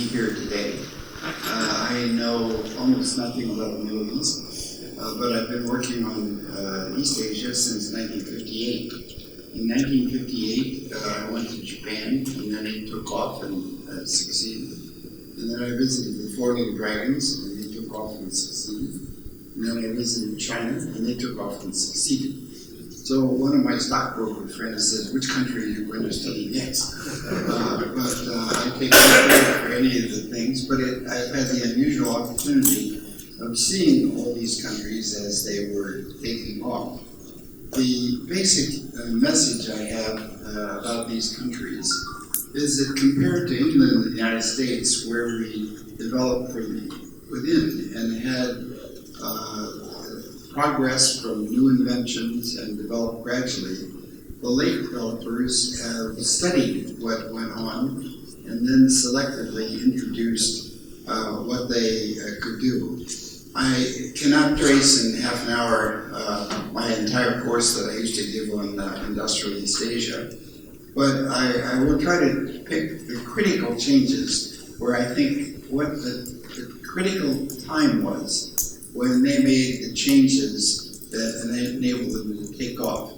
here today. I know almost nothing about the Middle East, but I've been working on East Asia since 1958. In 1958, I went to Japan, and then it took off and succeeded. And then I visited the Four Little Dragons, and they took off and succeeded. And then I visited China, and they took off and succeeded. So one of my stockbroker friends says, which country are you going to study next? I take no credit for any of the things, but I've had the unusual opportunity of seeing all these countries as they were taking off. The basic message I have about these countries is that compared to England and the United States, where we developed from within and had progress from new inventions and developed gradually, the late developers have studied what went on and then selectively introduced what they could do. I cannot trace in half an hour my entire course that I used to give on industrial East Asia, but I will try to pick the critical changes where I think what the critical time was when they made the changes that enabled them to take off.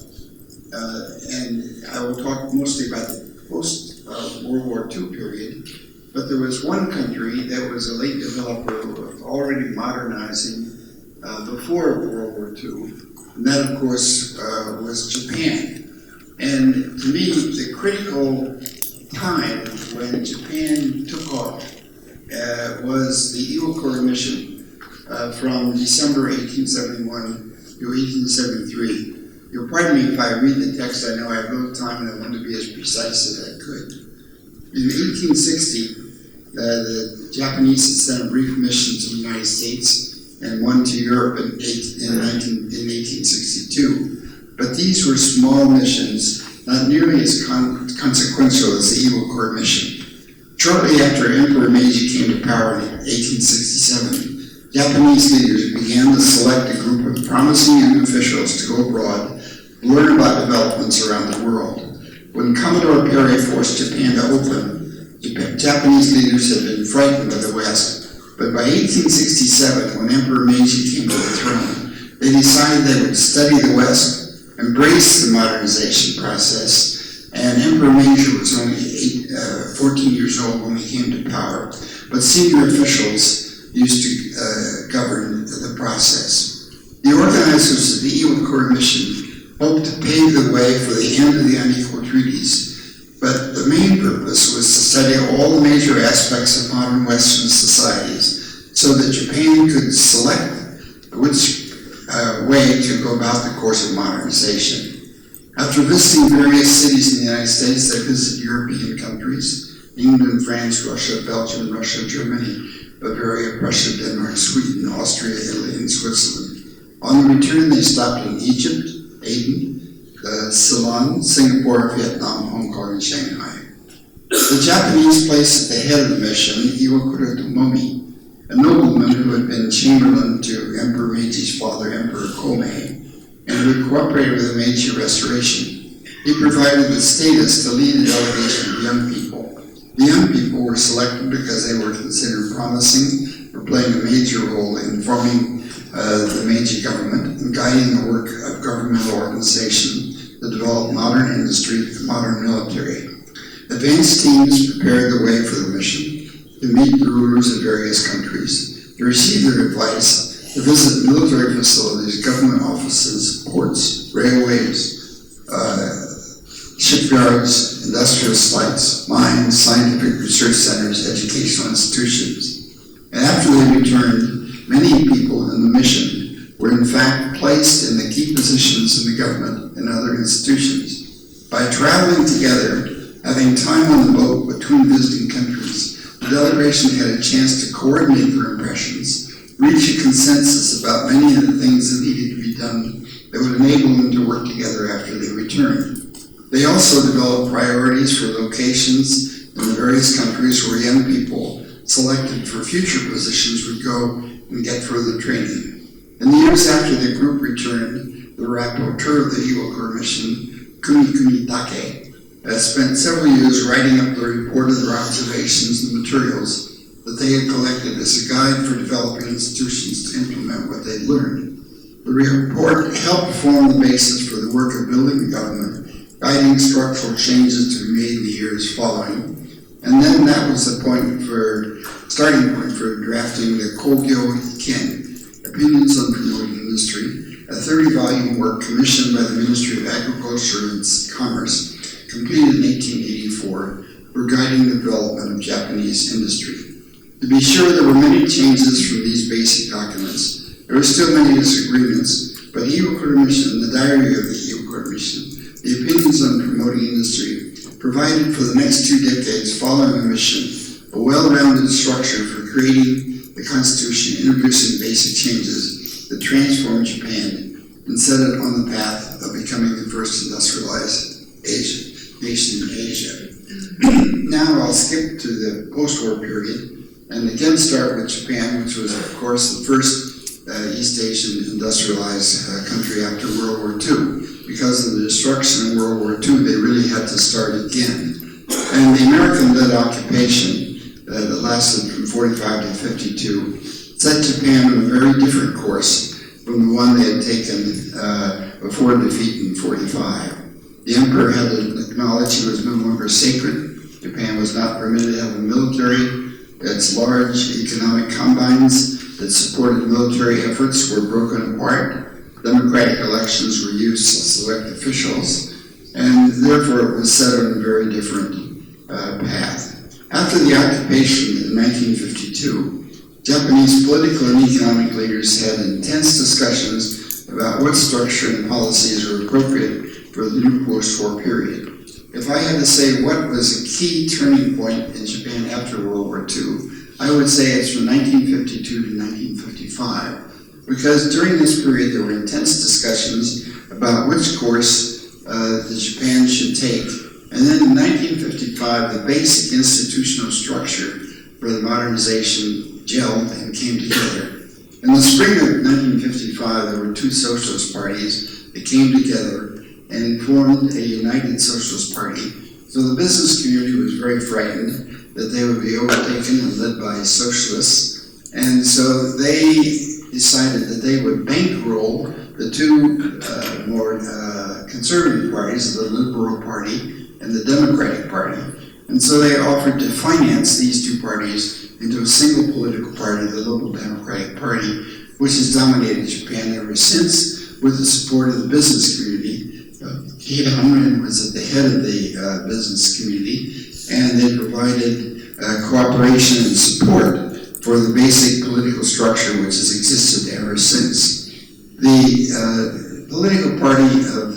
And I will talk mostly about the post-World War II period, but there was one country that was a late developer already modernizing before World War II, and that, of course, was Japan. And to me, the critical time when Japan took off was the Iwakura mission from December 1871 to 1873. You'll pardon me if I read the text. I know I have little time and I want to be as precise as I could. In 1860, the Japanese had sent a brief mission to the United States and one to Europe in 1862. But these were small missions, not nearly as consequential as the Iwakura mission. Shortly after Emperor Meiji came to power in 1867, Japanese leaders began to select a group of promising young officials to go abroad and learn about developments around the world. When Commodore Perry forced Japan to open, Japanese leaders had been frightened by the West, but by 1867, when Emperor Meiji came to the throne, they decided they would study the West, embrace the modernization process, and Emperor Meiji was only 14 years old when he came to power, but senior officials used to govern the process. The organizers of the Iwakura mission hoped to pave the way for the end of the unequal treaties, but the main purpose was to study all the major aspects of modern Western societies so that Japan could select which way to go about the course of modernization. After visiting various cities in the United States, they visited European countries, England, France, Russia, Belgium, Russia, Germany, Bavaria, Prussia, Denmark, Sweden, Austria, Italy, and Switzerland. On the return, they stopped in Egypt, Aden, Ceylon, Singapore, Vietnam, Hong Kong, and Shanghai. The Japanese placed at the head of the mission Iwakura Tomomi, a nobleman who had been chamberlain to Emperor Meiji's father, Emperor Komei, and who had cooperated with the Meiji Restoration. He provided the status to lead a delegation of young people. The young people were selected because they were considered promising for playing a major role in forming the Meiji government and guiding the work of governmental organization to develop modern industry and modern military. Advanced teams prepared the way for the mission to meet the rulers of various countries, to receive their advice, to visit military facilities, government offices, ports, railways, shipyards, industrial sites, mines, scientific research centers, educational institutions. And after they returned, many people in the mission were in fact placed in the key positions in the government and other institutions. By traveling together, having time on the boat between visiting countries, the delegation had a chance to coordinate their impressions, reach a consensus about many of the things that needed to be done that would enable them to work together after they returned. They also developed priorities for locations in the various countries where young people selected for future positions would go and get further training. In the years after the group returned, the rapporteur of the Iwakura mission, Kuni Take, spent several years writing up the report of their observations and materials that they had collected as a guide for developing institutions to implement what they'd learned. The report helped form the basis for the work of building the government, guiding structural changes to be made in the years following. And then that was the starting point for drafting the Kogyo Ken, Opinions on Promoting Industry, a 30-volume work commissioned by the Ministry of Agriculture and Commerce, completed in 1884, for guiding the development of Japanese industry. To be sure, there were many changes from these basic documents. There were still many disagreements, but Economies Mission, the diary of the Economies Mission, the Opinions on Promoting Industry, provided for the next 2 decades following the mission a well-rounded structure for creating the Constitution, introducing basic changes that transformed Japan and set it on the path of becoming the first industrialized nation in Asia. Now I'll skip to the post-war period and again start with Japan, which was, of course, the first East Asian industrialized country after World War II. Because of the destruction in World War II, they really had to start again. And the American-led occupation that lasted from 45 to 52 set Japan on a very different course from the one they had taken before defeat in 45. The emperor had to acknowledge he was no longer sacred. Japan was not permitted to have a military. Its large economic combines that supported military efforts were broken apart. Democratic elections were used to select officials, and therefore it was set on a very different path. After the occupation in 1952, Japanese political and economic leaders had intense discussions about what structure and policies were appropriate for the new post-war period. If I had to say what was a key turning point in Japan after World War II, I would say it's from 1952 to 1955, because during this period there were intense discussions about which course Japan should take. And then in 1955, the basic institutional structure for the modernization gelled and came together. In the spring of 1955, there were 2 socialist parties that came together and formed a united socialist party. So the business community was very frightened that they would be overtaken and led by socialists. And so they decided that they would bankroll the 2 more conservative parties, the Liberal Party and the Democratic Party. And so they offered to finance these 2 parties into a single political party, the Liberal Democratic Party, which has dominated Japan ever since with the support of the business community. Keidanren was at the head of the business community, and they provided cooperation and support for the basic political structure which has existed ever since. The political party of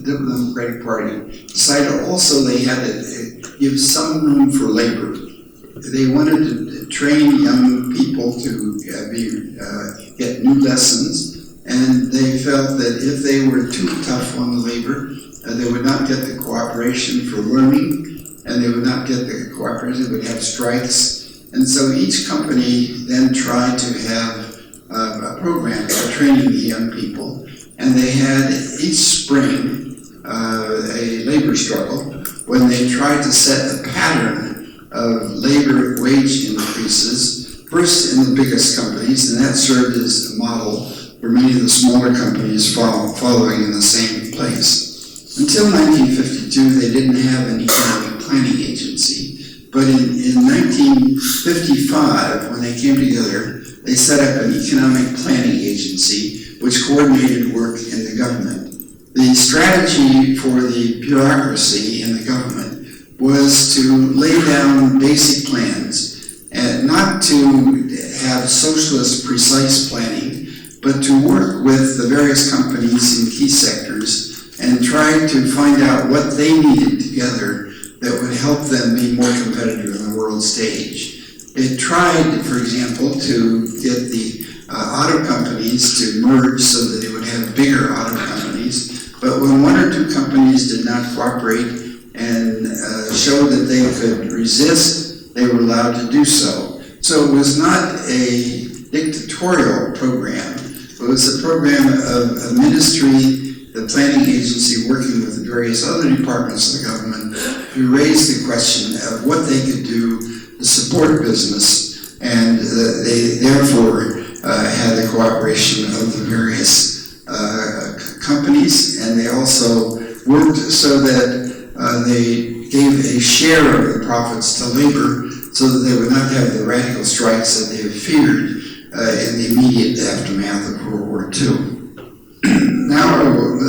the Democratic Party decided also they had to give some room for labor. They wanted to train young people to get new lessons, and they felt that if they were too tough on the labor, they would not get the cooperation for learning, and they would not get the cooperation, they would have strikes. And so each company then tried to have a program for training the young people, and they had each spring a labor struggle when they tried to set a pattern of labor wage increases, first in the biggest companies, and that served as a model for many of the smaller companies following in the same place. Until 1952, they didn't have an economic planning agency, but in 1955, when they came together, they set up an economic planning agency which coordinated work in the government. The strategy for the bureaucracy in the government was to lay down basic plans, and not to have socialist precise planning, but to work with the various companies in key sectors and try to find out what they needed together that would help them be more competitive on the world stage. It tried, for example, to get the auto companies to merge so that they would have bigger auto companies. But when 1 or 2 companies did not cooperate and show that they could resist, they were allowed to do so. So it was not a dictatorial program. It was a program of a ministry, the planning agency, working with the various other departments of the government to raise the question of what they could do to to support business, and they therefore had the cooperation of the various companies, and they also worked so that they gave a share of the profits to labor so that they would not have the radical strikes that they had feared in the immediate aftermath of World War II.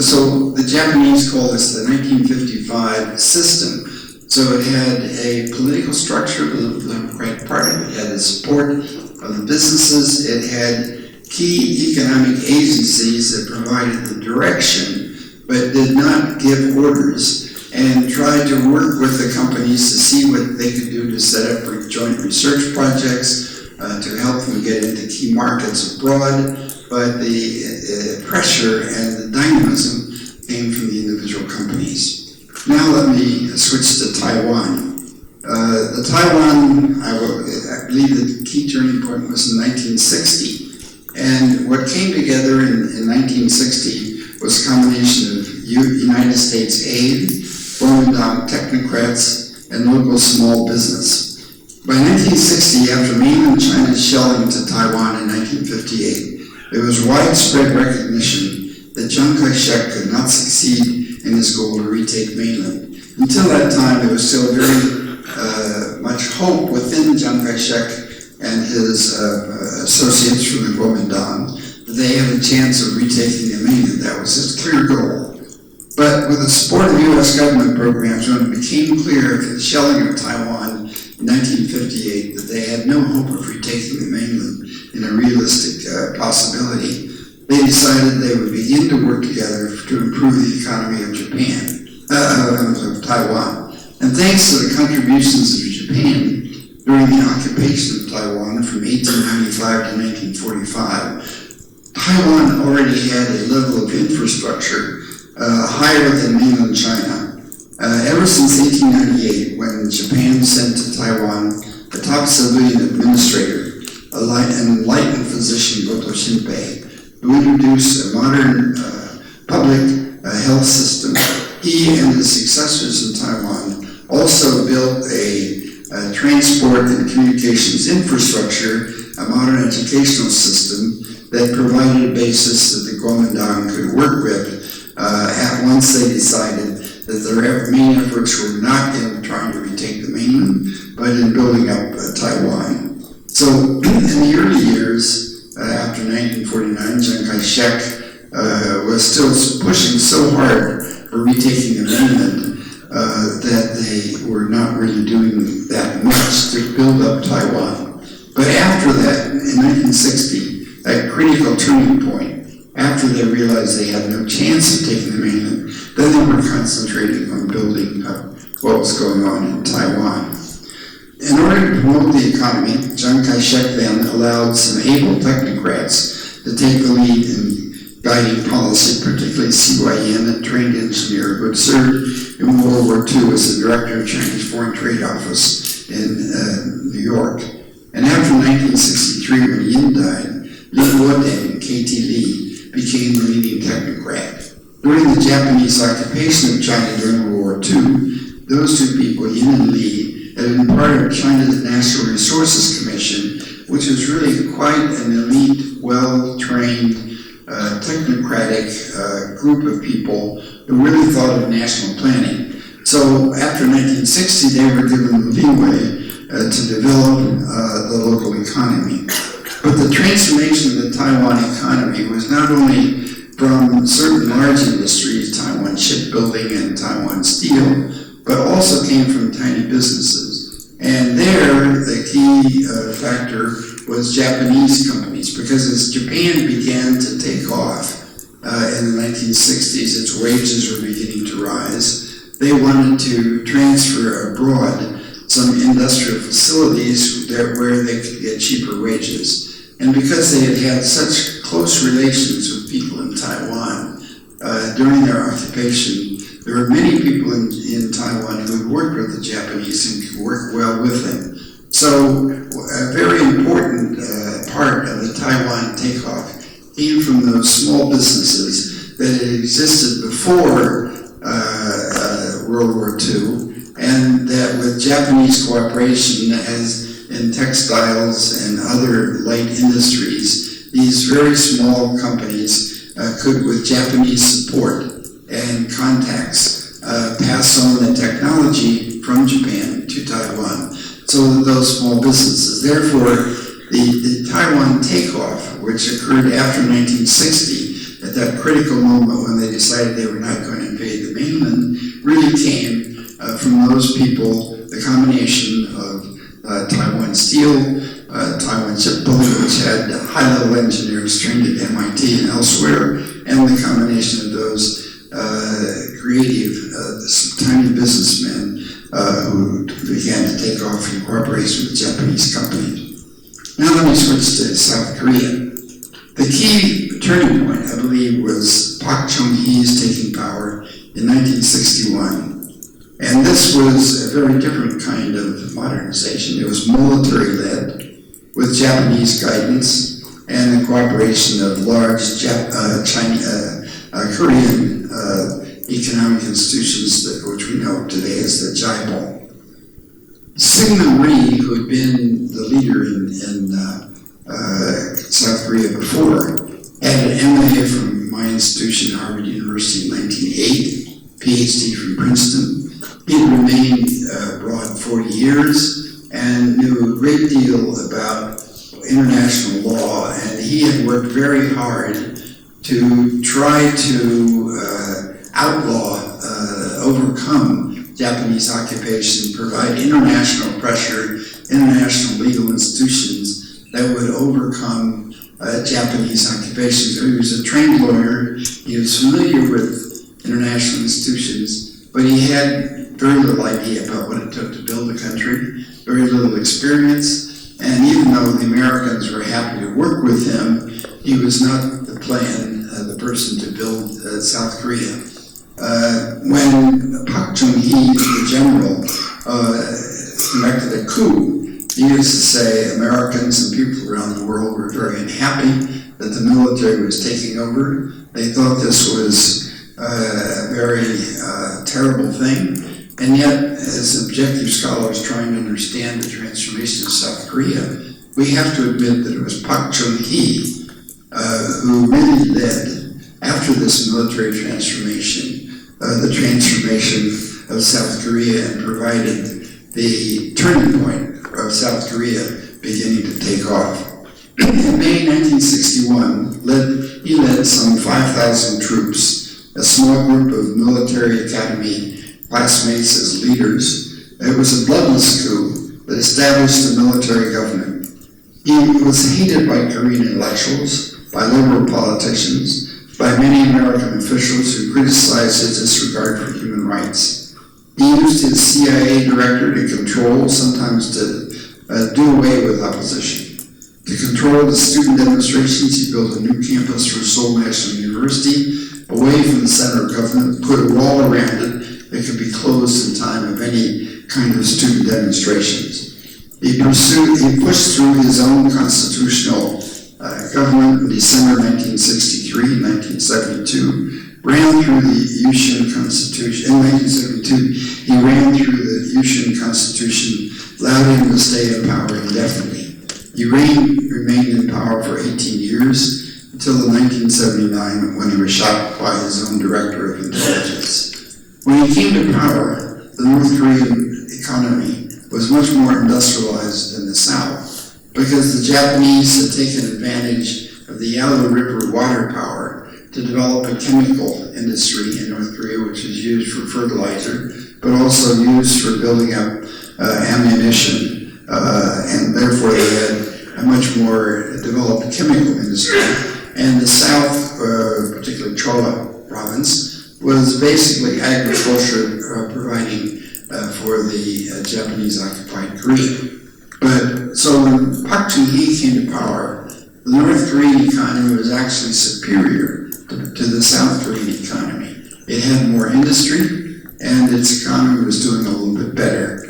So the Japanese call this the 1955 system. So it had a political structure of the Democratic Party, it had the support of the businesses, it had key economic agencies that provided the direction, but did not give orders, and tried to work with the companies to see what they could do to set up joint research projects, to help them get into key markets abroad, but the pressure and the dynamism came from the individual companies. Now let me switch to Taiwan. Taiwan, I believe the key turning point was in 1960. And what came together in 1960 was a combination of United States aid, Kuomintang technocrats, and local small business. By 1960, after mainland China's shelling to Taiwan in 1958, there was widespread recognition that Chiang Kai-shek could not succeed in his goal to retake mainland. Until that time, there was still very much hope within Chiang Kai-shek and his associates from the Kuomintang that they had a chance of retaking the mainland. That was his clear goal. But with the support of U.S. government programs, when it became clear after the shelling of Taiwan in 1958 that they had no hope of retaking the mainland in a realistic possibility, they decided they would begin to work together to improve the economy of of Taiwan. And thanks to the contributions of Japan during the occupation of Taiwan from 1895 to 1945, Taiwan already had a level of infrastructure higher than mainland China. Ever since 1898, when Japan sent to Taiwan the top civilian administrator, an enlightened physician, Goto Shinpei, who introduced a modern public health system, he and his successors in Taiwan also built a transport and communications infrastructure, a modern educational system that provided a basis that the Kuomintang could work with once they decided that their main efforts were not in trying to retake the mainland, but in building up Taiwan. So in the early years, after 1949, Chiang Kai-shek was still pushing so hard for retaking the mainland that they were not really doing that much to build up Taiwan. But after that, in 1960, that critical turning point, after they realized they had no chance of taking the mainland, then they were concentrating on building up what was going on in Taiwan. In order to promote the economy, Chiang Kai-shek then allowed some able technocrats to take the lead in guiding policy, particularly CY Yin, a trained engineer who had served in World War II as the director of Chinese Foreign Trade Office in New York. And after 1963, when Yin died, Li Guodeng and K.T. Lee became the leading technocrat. During the Japanese occupation of China during World War II, those two people, Yin and Lee, had been part of China's National Resources Commission, which was really quite an elite, well-trained, technocratic group of people who really thought of national planning. So after 1960, they were given the leeway to develop the local economy. But the transformation of the Taiwan economy was not only from certain large industries, Taiwan shipbuilding and Taiwan steel, but also came from tiny businesses. And there, the key factor was Japanese companies, because as Japan began to take off in the 1960s, its wages were beginning to rise. They wanted to transfer abroad some industrial facilities where they could get cheaper wages. And because they had had such close relations with people in Taiwan during their occupation, there were many people in Taiwan who had worked with the Japanese and could work well with them. So a very important part of the Taiwan takeoff came from those small businesses that had existed before World War II and that with Japanese cooperation, as in textiles and other light industries, these very small companies could, with Japanese support and contacts, pass on the technology from Japan to Taiwan, so that those small businesses, therefore, the Taiwan takeoff, which occurred after 1960, at that critical moment when they decided they were not going to invade the mainland, really came from those people, the combination of Taiwan Steel, Taiwan Shipbuilding, which had high-level engineers trained at MIT and elsewhere, and the combination of those creative, tiny businessmen who began to take off in cooperation with Japanese companies. Now let me switch to South Korea. The key turning point, I believe, was Park Chung-hee's taking power in 1961. And this was a very different kind of modernization. It was military-led, with Japanese guidance and the cooperation of large Korean economic institutions, which we know today as the Jaibol. Syngman Rhee, who had been the leader in South Korea before, had an MEI from my institution, Harvard University, in 1908, PhD from Princeton. He had remained abroad 40 years and knew a great deal about international law, and he had worked very hard to try to outlaw, overcome Japanese occupation, provide international pressure, international legal institutions that would overcome Japanese occupation. So he was a trained lawyer, he was familiar with international institutions, but he had very little idea about what it took to build a country, very little experience, and even though the Americans were happy to work with him, he was not the the person to build South Korea. When Park Chung-hee, the general, conducted a coup, he used to say Americans and people around the world were very unhappy that the military was taking over. They thought this was a very terrible thing. And yet, as objective scholars trying to understand the transformation of South Korea, we have to admit that it was Park Chung-hee who really led, after this military transformation, the transformation of South Korea and provided the turning point of South Korea beginning to take off. In May 1961, he led some 5,000 troops, a small group of military academy classmates as leaders. It was a bloodless coup that established a military government. He was hated by Korean intellectuals, by liberal politicians, by many American officials who criticized his disregard for human rights. He used his CIA director to control, sometimes to do away with opposition. To control the student demonstrations, he built a new campus for Seoul National University, away from the center of government, put a wall around it that could be closed in time of any kind of student demonstrations. He pushed through his own constitutional government in December 1963 and 1972, ran through the Yushin Constitution. In 1972, he ran through the Yushin Constitution, allowed him to stay in power indefinitely. He remained in power for 18 years until 1979, when he was shot by his own director of intelligence. When he came to power, the North Korean economy was much more industrialized than the South, because the Japanese had taken advantage of the Yalu River water power to develop a chemical industry in North Korea, which is used for fertilizer, but also used for building up ammunition, and therefore they had a much more developed chemical industry. And the South, particularly Chola province, was basically agriculture providing for the Japanese-occupied Korea. But so when Park Chung-hee came to power, the North Korean economy was actually superior to the South Korean economy. It had more industry, and its economy was doing a little bit better.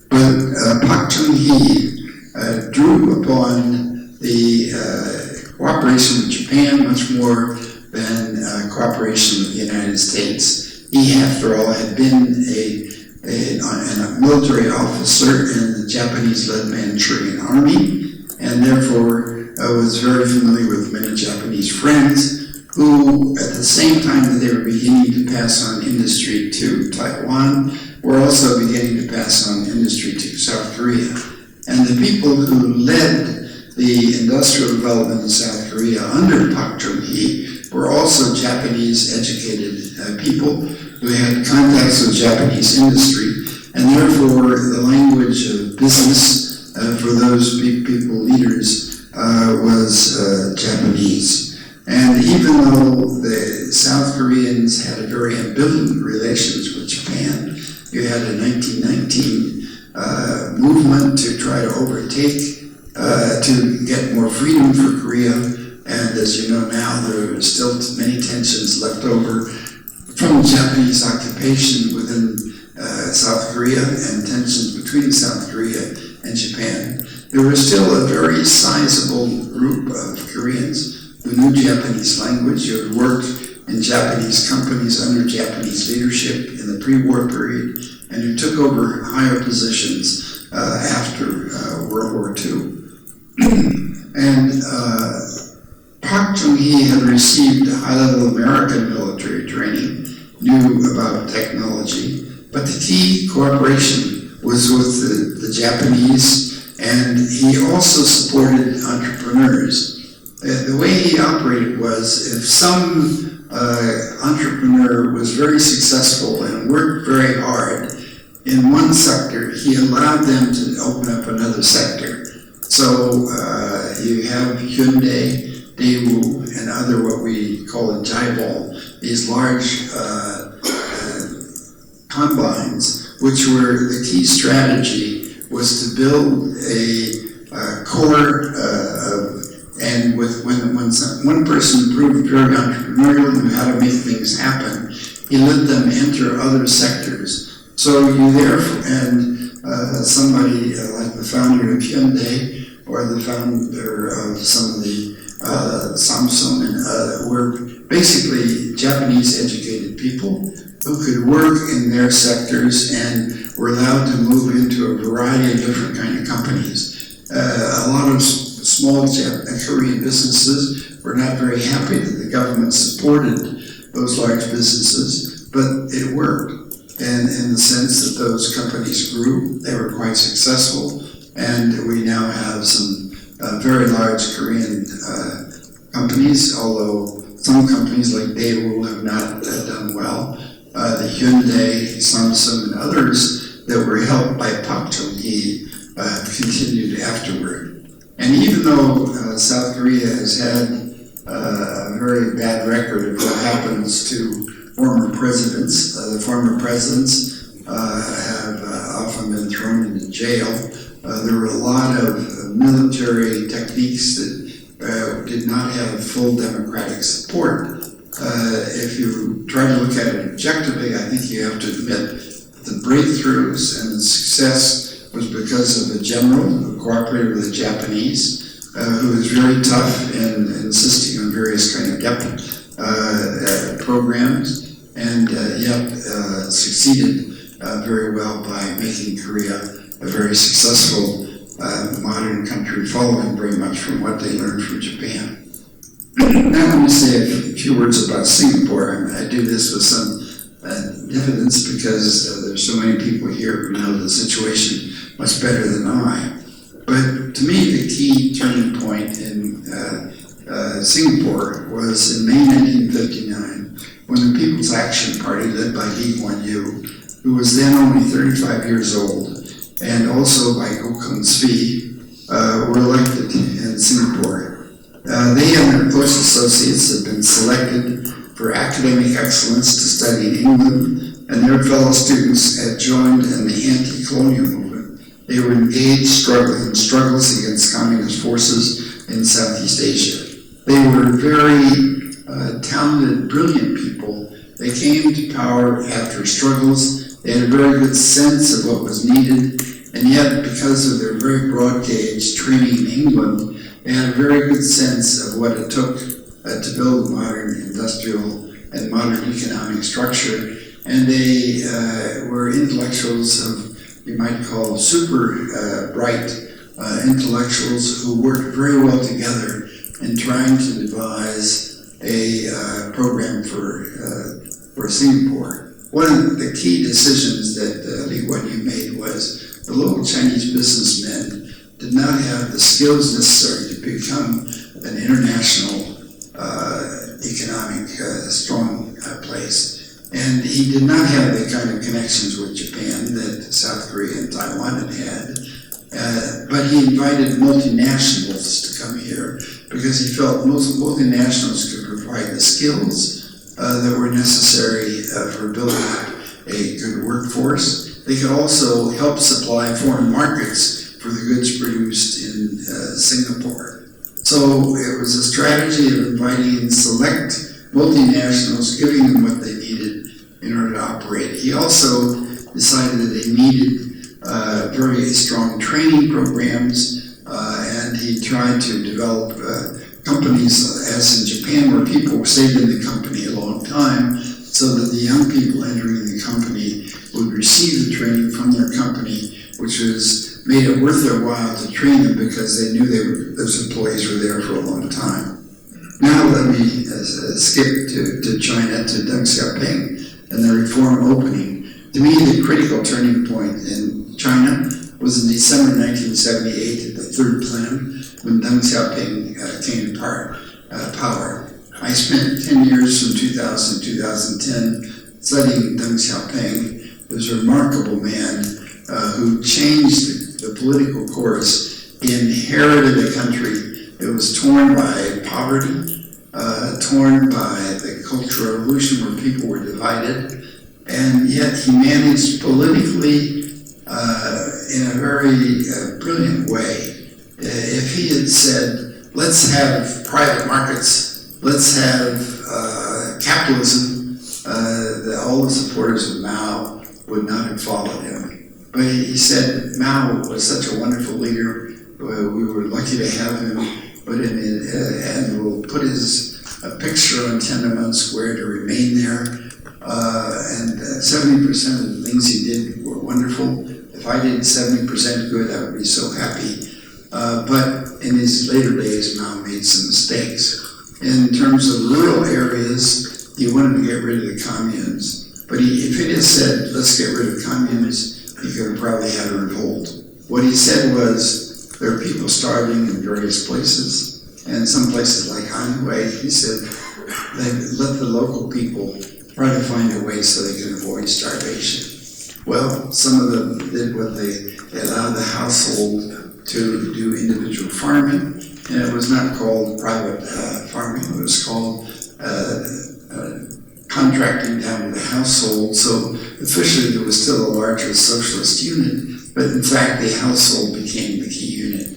But Park Chung-hee drew upon the cooperation with Japan much more than cooperation with the United States. He, after all, had been a a military officer in the Japanese-led Manchurian army, and therefore was very familiar with many Japanese friends who, at the same time that they were beginning to pass on industry to Taiwan, were also beginning to pass on industry to South Korea. And the people who led the industrial development in South Korea under Pak Chung-hee were also Japanese-educated people who had contacts with Japanese industry, and therefore the language of business for those people, leaders, was Japanese. And even though the South Koreans had a very ambivalent relations with Japan, you had a 1919 movement to try to overtake, to get more freedom for Korea, and as you know now, there are still many tensions left over from Japanese occupation within South Korea and tensions between South Korea and Japan. There was still a very sizable group of Koreans who knew Japanese language, who had worked in Japanese companies under Japanese leadership in the pre-war period, and who took over higher positions after World War II. And Pak Chung-hee had received high-level American military training, knew about technology, but the key cooperation was with the Japanese, and he also supported entrepreneurs. The way he operated was, if some entrepreneur was very successful and worked very hard in one sector, he allowed them to open up another sector. So you have Hyundai, Daewoo, and other what we call a jaebol, these large combines, which were the key strategy was to build a core and when one person proved very entrepreneurial and knew how to make things happen, he let them enter other sectors. So you therefore, and somebody like the founder of Hyundai or the founder of some of the Samsung and were basically Japanese educated people who could work in their sectors and were allowed to move into a variety of different kind of companies. A lot of small Korean businesses were not very happy that the government supported those large businesses, but it worked. And in the sense that those companies grew, they were quite successful, and we now have some very large Korean companies, although some companies like Daewoo have not done well. The Hyundai, Samsung, and others that were helped by Pak Chung-hee continued afterward. And even though South Korea has had a very bad record of what happens to former presidents, the former presidents have often been thrown into jail. There were a lot of military techniques that did not have full democratic support. If you try to look at it objectively, I think you have to admit the breakthroughs and the success was because of a general who cooperated with the Japanese, who was very tough in insisting on various kind of programs, and yet succeeded very well by making Korea a very successful modern country, following very much from what they learned from Japan. Now let me say a few words about Singapore. I do this with some diffidence because there's so many people here who know the situation much better than I. But to me, the key turning point in Singapore was in May 1959, when the People's Action Party, led by Lee Kuan Yew, who was then only 35 years old, and also by Goh Keng Swee, were elected in Singapore. They and their close associates had been selected for academic excellence to study in England, and their fellow students had joined in the anti-colonial movement. They were engaged in struggles against communist forces in Southeast Asia. They were very talented, brilliant people. They came to power after struggles. They had a very good sense of what was needed, and yet because of their very broad gauge training in England, they had a very good sense of what it took to build modern industrial and modern economic structure. and they were intellectuals of, you might call, super bright intellectuals who worked very well together in trying to devise a program for Singapore. One of the key decisions that Lee Kuan Yew made was the local Chinese businessmen did not have the skills necessary to become an international economic strong place. And he did not have the kind of connections with Japan that South Korea and Taiwan had. But he invited multinationals to come here because he felt most multinationals could provide the skills that were necessary for building up a good workforce. They could also help supply foreign markets for the goods produced in Singapore. So it was a strategy of inviting select multinationals, giving them what they needed in order to operate. He also decided that they needed very strong training programs, and he tried to develop companies, as in Japan, where people stayed in the company a long time, so that the young people entering the company would receive the training from their company, which made it worth their while to train them because they knew those employees were there for a long time. Now let me skip to China, to Deng Xiaoping and the reform opening. To me, the critical turning point in China was in December 1978 at the third plenum when Deng Xiaoping came to power. I spent 10 years from 2000 to 2010 studying Deng Xiaoping. He was a remarkable man who changed the political course. He inherited a country that was torn by poverty, torn by the Cultural Revolution where people were divided, and yet he managed politically in a very brilliant way. If he had said, let's have private markets, let's have capitalism, all the supporters of Mao would not have followed him. But he said Mao was such a wonderful leader, we were lucky to have him, and we'll put his picture on Tiananmen Square to remain there. And 70% of the things he did were wonderful. If I did 70% good, I would be so happy. But in his later days, Mao made some mistakes. In terms of rural areas, he wanted to get rid of the communes. But if he had said, let's get rid of communes, he could have probably had a revolt. What he said was, there are people starving in various places, and some places like Anhui, he said, let the local people try to find a way so they can avoid starvation. Well, some of them did what they allowed the household to do individual farming, and it was not called private farming, it was called contracting down to the household. So officially there was still a larger socialist unit, but in fact the household became the key unit.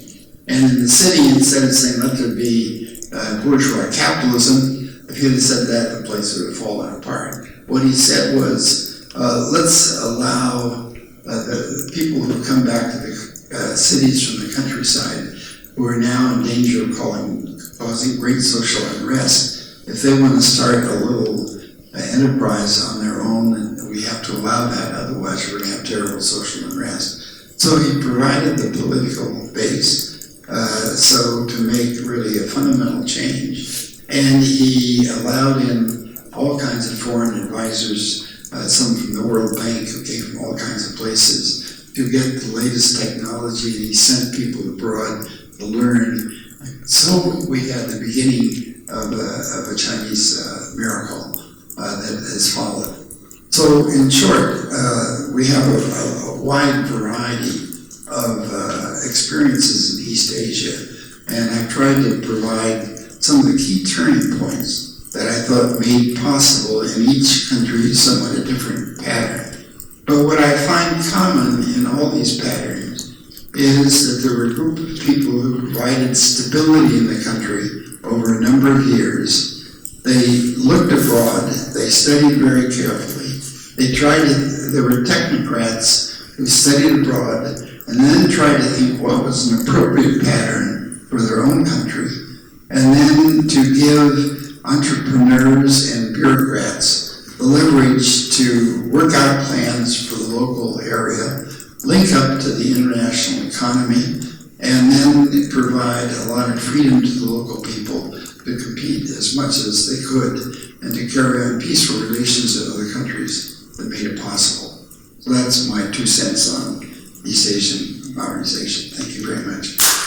And in the city, instead of saying let there be bourgeois capitalism, if he had said that, the place would have fallen apart. What he said was, let's allow the people who come back to the cities from the countryside, who are now in danger of causing great social unrest, if they want to start a little enterprise on their own, and we have to allow that, otherwise we're going to have terrible social unrest. So he provided the political base, so to make really a fundamental change, and he allowed in all kinds of foreign advisors, some from the World Bank who came from all kinds of places, to get the latest technology, and he sent people abroad to learn. So we had the beginning of a Chinese miracle that has followed. So in short, we have a wide variety of experiences in East Asia, and I've tried to provide some of the key turning points that I thought made possible in each country somewhat a different pattern. But what I find common in all these patterns is that there were a group of people who provided stability in the country over a number of years. They looked abroad, they studied very carefully, there were technocrats who studied abroad and then tried to think what was an appropriate pattern for their own country, and then to give entrepreneurs and bureaucrats the the leverage to work out plans for the local area, link up to the international economy, and then provide a lot of freedom to the local people to compete as much as they could and to carry on peaceful relations with other countries that made it possible. So that's my 2 cents on East Asian modernization. Thank you very much.